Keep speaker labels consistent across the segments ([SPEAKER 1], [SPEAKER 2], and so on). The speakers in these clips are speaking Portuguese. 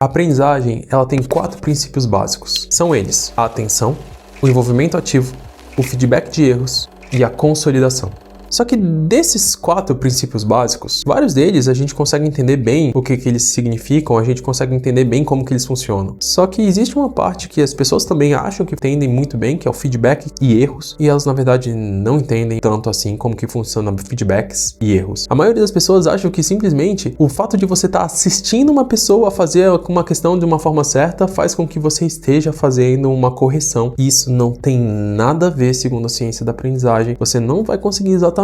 [SPEAKER 1] A aprendizagem, ela tem 4 princípios básicos. São eles: a atenção, o envolvimento ativo, o feedback de erros e a consolidação. Só que desses 4 princípios básicos, vários deles a gente consegue entender bem o que eles significam, a gente consegue entender bem como que eles funcionam. Só que existe uma parte que as pessoas também acham que entendem muito bem, que é o feedback e erros, e elas na verdade não entendem tanto assim como que funcionam feedbacks e erros. A maioria das pessoas acham que simplesmente o fato de você estar assistindo uma pessoa fazer uma questão de uma forma certa faz com que você esteja fazendo uma correção. E isso não tem nada a ver, segundo a ciência da aprendizagem. Você não vai conseguir exatamente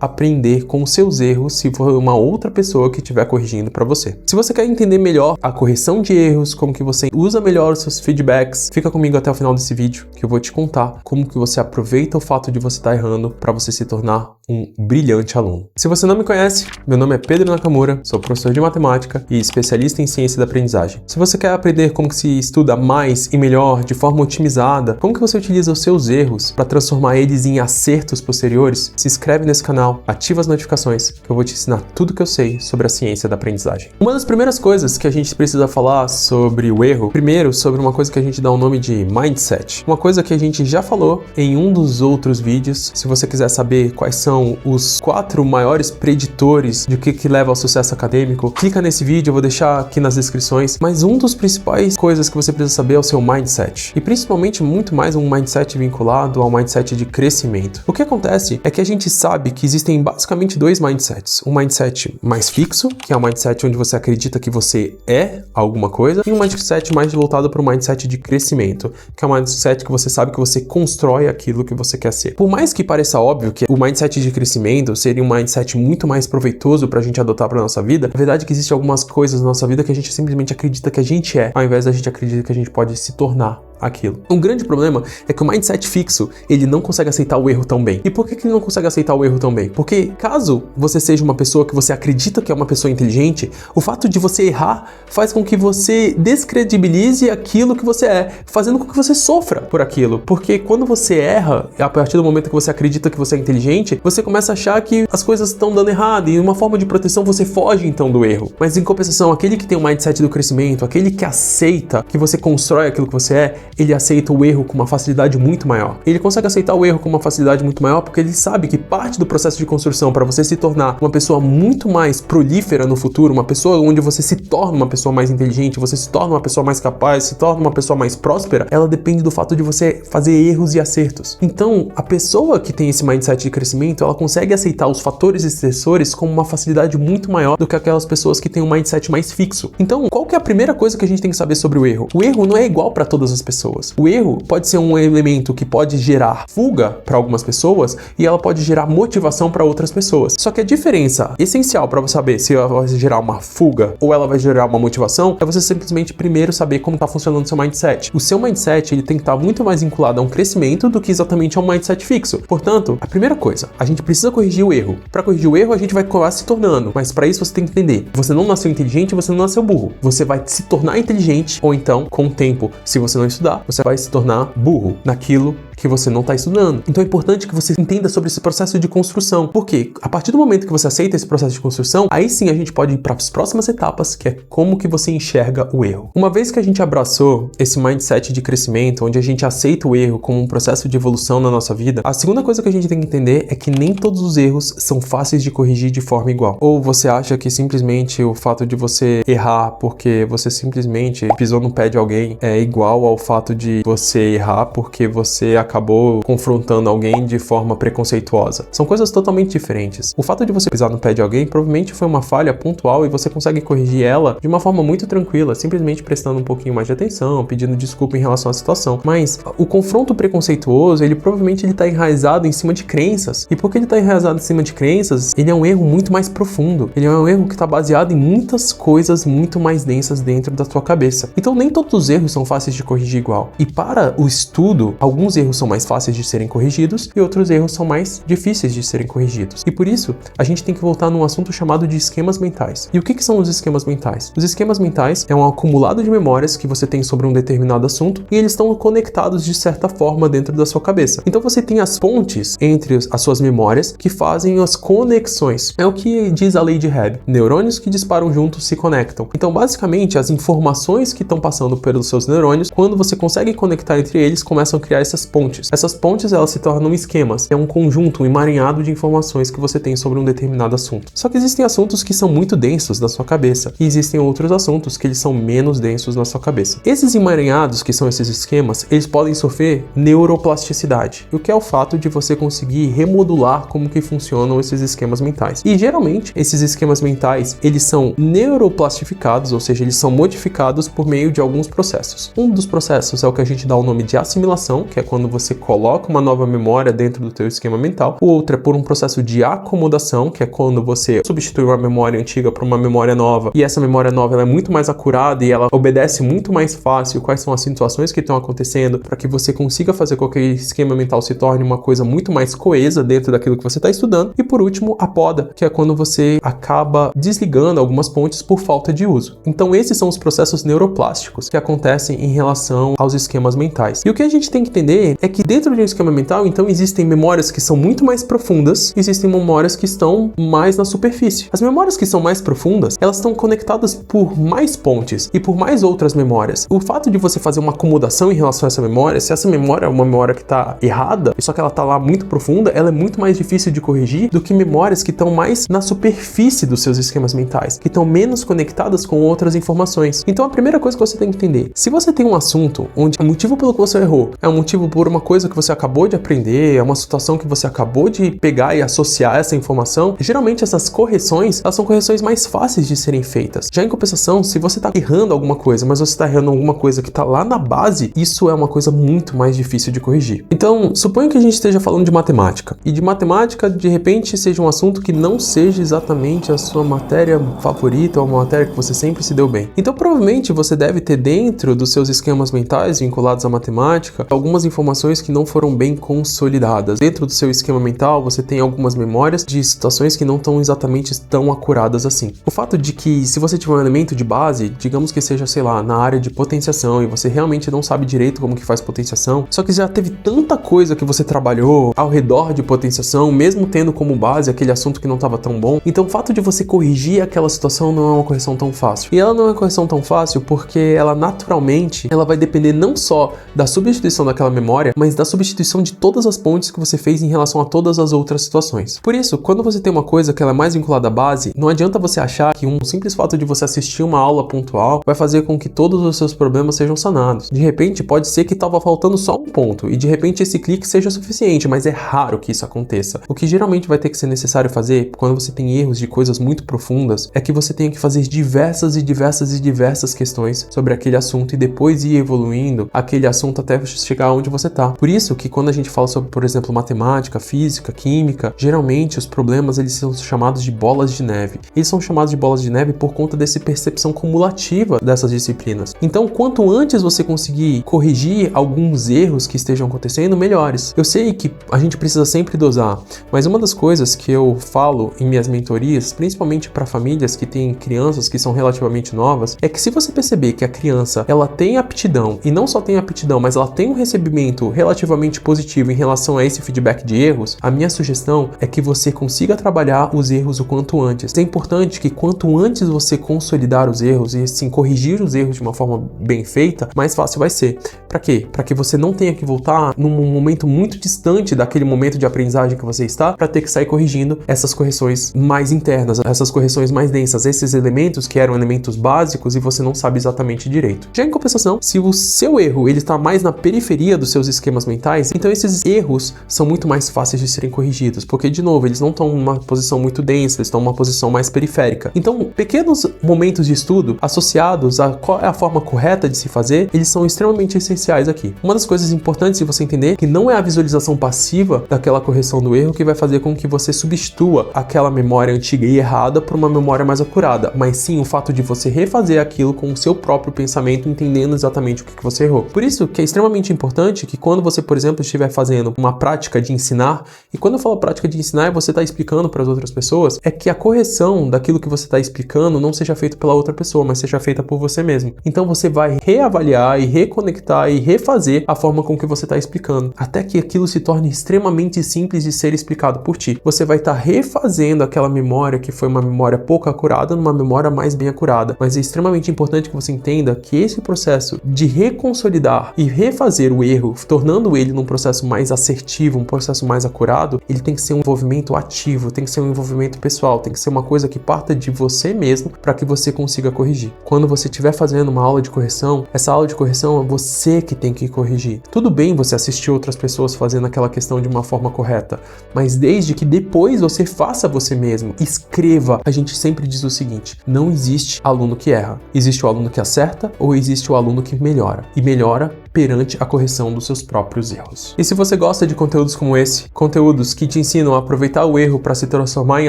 [SPEAKER 1] aprender com os seus erros se for uma outra pessoa que estiver corrigindo para você. Se você quer entender melhor a correção de erros, como que você usa melhor os seus feedbacks, fica comigo até o final desse vídeo que eu vou te contar como que você aproveita o fato de você estar errando para você se tornar um brilhante aluno. Se você não me conhece, meu nome é Pedro Nakamura, sou professor de matemática e especialista em ciência da aprendizagem. Se você quer aprender como que se estuda mais e melhor, de forma otimizada, como que você utiliza os seus erros para transformar eles em acertos posteriores, se inscreve nesse canal, ativa as notificações, que eu vou te ensinar tudo que eu sei sobre a ciência da aprendizagem. Uma das primeiras coisas que a gente precisa falar sobre o erro, primeiro sobre uma coisa que a gente dá o nome de mindset. Uma coisa que a gente já falou em um dos outros vídeos. Se você quiser saber quais são os 4 maiores preditores de o que leva ao sucesso acadêmico, clica nesse vídeo, eu vou deixar aqui nas descrições. Mas um dos principais coisas que você precisa saber é o seu mindset. E principalmente muito mais um mindset vinculado ao mindset de crescimento. O que acontece é que a gente sabe que existem basicamente 2 mindsets. Um mindset mais fixo, que é o mindset onde você acredita que você é alguma coisa, e um mindset mais voltado para o mindset de crescimento, que é o mindset que você sabe que você constrói aquilo que você quer ser. Por mais que pareça óbvio que o mindset de crescimento seria um mindset muito mais proveitoso para a gente adotar para nossa vida, a verdade é que existem algumas coisas na nossa vida que a gente simplesmente acredita que a gente é, ao invés da gente acreditar que a gente pode se tornar aquilo. Um grande problema é que o mindset fixo, ele não consegue aceitar o erro tão bem. E por que ele não consegue aceitar o erro tão bem? Porque caso você seja uma pessoa que você acredita que é uma pessoa inteligente, o fato de você errar faz com que você descredibilize aquilo que você é, fazendo com que você sofra por aquilo. Porque quando você erra, a partir do momento que você acredita que você é inteligente, você começa a achar que as coisas estão dando errado, e uma forma de proteção você foge então do erro. Mas em compensação, aquele que tem o mindset do crescimento, aquele que aceita que você constrói aquilo que você é, ele aceita o erro com uma facilidade muito maior. Ele consegue aceitar o erro com uma facilidade muito maior porque ele sabe que parte do processo de construção para você se tornar uma pessoa muito mais prolífera no futuro, uma pessoa onde você se torna uma pessoa mais inteligente, você se torna uma pessoa mais capaz, se torna uma pessoa mais próspera, ela depende do fato de você fazer erros e acertos. Então, a pessoa que tem esse mindset de crescimento, ela consegue aceitar os fatores estressores com uma facilidade muito maior do que aquelas pessoas que têm um mindset mais fixo. Então, qual que é a primeira coisa que a gente tem que saber sobre o erro? O erro não é igual para todas as pessoas. O erro pode ser um elemento que pode gerar fuga para algumas pessoas e ela pode gerar motivação para outras pessoas. Só que a diferença essencial para você saber se ela vai gerar uma fuga ou ela vai gerar uma motivação é você simplesmente primeiro saber como está funcionando o seu mindset. O seu mindset, ele tem que estar muito mais vinculado a um crescimento do que exatamente a um mindset fixo. Portanto, a primeira coisa, a gente precisa corrigir o erro. Para corrigir o erro, a gente vai acabar se tornando, mas para isso você tem que entender. Você não nasceu inteligente, você não nasceu burro. Você vai se tornar inteligente ou então, com o tempo, se você não estudar, você vai se tornar burro naquilo que você não está estudando. Então é importante que você entenda sobre esse processo de construção, porque a partir do momento que você aceita esse processo de construção, aí sim a gente pode ir para as próximas etapas, que é como que você enxerga o erro. Uma vez que a gente abraçou esse mindset de crescimento, onde a gente aceita o erro como um processo de evolução na nossa vida, a segunda coisa que a gente tem que entender é que nem todos os erros são fáceis de corrigir de forma igual. Ou você acha que simplesmente o fato de você errar porque você simplesmente pisou no pé de alguém é igual ao fato de você errar porque você acabou confrontando alguém de forma preconceituosa. São coisas totalmente diferentes. O fato de você pisar no pé de alguém provavelmente foi uma falha pontual e você consegue corrigir ela de uma forma muito tranquila, simplesmente prestando um pouquinho mais de atenção, pedindo desculpa em relação à situação. Mas o confronto preconceituoso, ele provavelmente está enraizado em cima de crenças. E porque ele está enraizado em cima de crenças, ele é um erro muito mais profundo. Ele é um erro que está baseado em muitas coisas muito mais densas dentro da sua cabeça. Então nem todos os erros são fáceis de corrigir igual. E para o estudo, alguns erros são mais fáceis de serem corrigidos e outros erros são mais difíceis de serem corrigidos. E por isso, a gente tem que voltar num assunto chamado de esquemas mentais. E o que são os esquemas mentais? Os esquemas mentais é um acumulado de memórias que você tem sobre um determinado assunto e eles estão conectados de certa forma dentro da sua cabeça. Então você tem as pontes entre as suas memórias que fazem as conexões. É o que diz a lei de Hebb. Neurônios que disparam juntos se conectam. Então, basicamente, as informações que estão passando pelos seus neurônios, quando você consegue conectar entre eles, começam a criar essas pontes. Essas pontes, elas se tornam esquemas. É um conjunto, um emaranhado de informações que você tem sobre um determinado assunto. Só que existem assuntos que são muito densos na sua cabeça e existem outros assuntos que eles são menos densos na sua cabeça. Esses emaranhados, que são esses esquemas, eles podem sofrer neuroplasticidade, o que é o fato de você conseguir remodular como que funcionam esses esquemas mentais. E geralmente, esses esquemas mentais, eles são neuroplastificados, ou seja, eles são modificados por meio de alguns processos. Um dos processos é o que a gente dá o nome de assimilação, que é quando você coloca uma nova memória dentro do teu esquema mental. O outro é por um processo de acomodação, que é quando você substitui uma memória antiga por uma memória nova, e essa memória nova ela é muito mais acurada e ela obedece muito mais fácil quais são as situações que estão acontecendo para que você consiga fazer com que aquele esquema mental se torne uma coisa muito mais coesa dentro daquilo que você está estudando. E por último, a poda, que é quando você acaba desligando algumas pontes por falta de uso. Então esses são os processos neuroplásticos que acontecem em relação aos esquemas mentais. E o que a gente tem que entender é que dentro de um esquema mental, então existem memórias que são muito mais profundas, existem memórias que estão mais na superfície. As memórias que são mais profundas, elas estão conectadas por mais pontes e por mais outras memórias. O fato de você fazer uma acomodação em relação a essa memória, se essa memória é uma memória que está errada, só que ela está lá muito profunda, ela é muito mais difícil de corrigir do que memórias que estão mais na superfície dos seus esquemas mentais, que estão menos conectadas com outras informações. Então a primeira coisa que você tem que entender, se você tem um assunto onde o motivo pelo que você errou é um motivo por uma coisa que você acabou de aprender, é uma situação que você acabou de pegar e associar essa informação, geralmente essas correções, elas são correções mais fáceis de serem feitas. Já em compensação, se você está errando alguma coisa, mas você está errando alguma coisa que está lá na base, isso é uma coisa muito mais difícil de corrigir. Então, suponho que a gente esteja falando de matemática, e de matemática, de repente, seja um assunto que não seja exatamente a sua matéria favorita ou uma matéria que você sempre se deu bem. Então, provavelmente, você deve ter dentro dos seus esquemas mentais vinculados à matemática algumas informações que não foram bem consolidadas. Dentro do seu esquema mental, você tem algumas memórias de situações que não estão exatamente tão acuradas assim. O fato de que, se você tiver um elemento de base, digamos que seja, sei lá, na área de potenciação, e você realmente não sabe direito como que faz potenciação, só que já teve tanta coisa que você trabalhou ao redor de potenciação, mesmo tendo como base aquele assunto que não estava tão bom, então o fato de você corrigir aquela situação não é uma correção tão fácil. E ela não é uma correção tão fácil porque ela naturalmente, ela vai depender não só da substituição daquela memória, mas da substituição de todas as pontes que você fez em relação a todas as outras situações. Por isso, quando você tem uma coisa que ela é mais vinculada à base, não adianta você achar que um simples fato de você assistir uma aula pontual vai fazer com que todos os seus problemas sejam sanados. De repente, pode ser que estava faltando só um ponto, e de repente esse clique seja suficiente, mas é raro que isso aconteça. O que geralmente vai ter que ser necessário fazer, quando você tem erros de coisas muito profundas, é que você tenha que fazer diversas questões sobre aquele assunto e depois ir evoluindo aquele assunto até chegar onde você está. Por isso que quando a gente fala sobre, por exemplo, matemática, física, química, geralmente os problemas eles são chamados de bolas de neve. Eles são chamados de bolas de neve por conta dessa percepção cumulativa dessas disciplinas. Então, quanto antes você conseguir corrigir alguns erros que estejam acontecendo, melhores. Eu sei que a gente precisa sempre dosar, mas uma das coisas que eu falo em minhas mentorias, principalmente para famílias que têm crianças que são relativamente novas, é que se você perceber que a criança ela tem aptidão, e não só tem aptidão, mas ela tem um recebimento relativamente positivo em relação a esse feedback de erros, a minha sugestão é que você consiga trabalhar os erros o quanto antes. É importante que quanto antes você consolidar os erros e assim corrigir os erros de uma forma bem feita, mais fácil vai ser. Para quê? Para que você não tenha que voltar num momento muito distante daquele momento de aprendizagem que você está, para ter que sair corrigindo essas correções mais internas, essas correções mais densas, esses elementos que eram elementos básicos e você não sabe exatamente direito. Já em compensação, se o seu erro ele está mais na periferia dos seus esquemas mentais, então esses erros são muito mais fáceis de serem corrigidos, porque de novo, eles não estão numa posição muito densa, eles estão numa posição mais periférica. Então, pequenos momentos de estudo associados a qual é a forma correta de se fazer, eles são extremamente essenciais aqui. Uma das coisas importantes de você entender que não é a visualização passiva daquela correção do erro que vai fazer com que você substitua aquela memória antiga e errada por uma memória mais acurada, mas sim o fato de você refazer aquilo com o seu próprio pensamento, entendendo exatamente o que você errou. Por isso que é extremamente importante que quando quando você, por exemplo, estiver fazendo uma prática de ensinar, e quando eu falo prática de ensinar é você estar explicando para as outras pessoas, é que a correção daquilo que você está explicando não seja feita pela outra pessoa, mas seja feita por você mesmo. Então você vai reavaliar e reconectar e refazer a forma com que você está explicando, até que aquilo se torne extremamente simples de ser explicado por ti. Você vai estar refazendo aquela memória que foi uma memória pouco acurada numa memória mais bem acurada. Mas é extremamente importante que você entenda que esse processo de reconsolidar e refazer o erro, tornando ele num processo mais assertivo, um processo mais acurado, ele tem que ser um envolvimento ativo, tem que ser um envolvimento pessoal, tem que ser uma coisa que parta de você mesmo para que você consiga corrigir. Quando você estiver fazendo uma aula de correção, essa aula de correção é você que tem que corrigir. Tudo bem você assistir outras pessoas fazendo aquela questão de uma forma correta, mas desde que depois você faça você mesmo, escreva. A gente sempre diz o seguinte: não existe aluno que erra, existe o aluno que acerta ou existe o aluno que melhora, e melhora perante a correção dos seus próprios erros. E se você gosta de conteúdos como esse, conteúdos que te ensinam a aproveitar o erro para se transformar em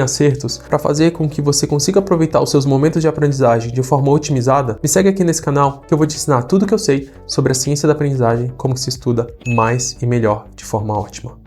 [SPEAKER 1] acertos, para fazer com que você consiga aproveitar os seus momentos de aprendizagem de forma otimizada, me segue aqui nesse canal que eu vou te ensinar tudo que eu sei sobre a ciência da aprendizagem, como se estuda mais e melhor de forma ótima.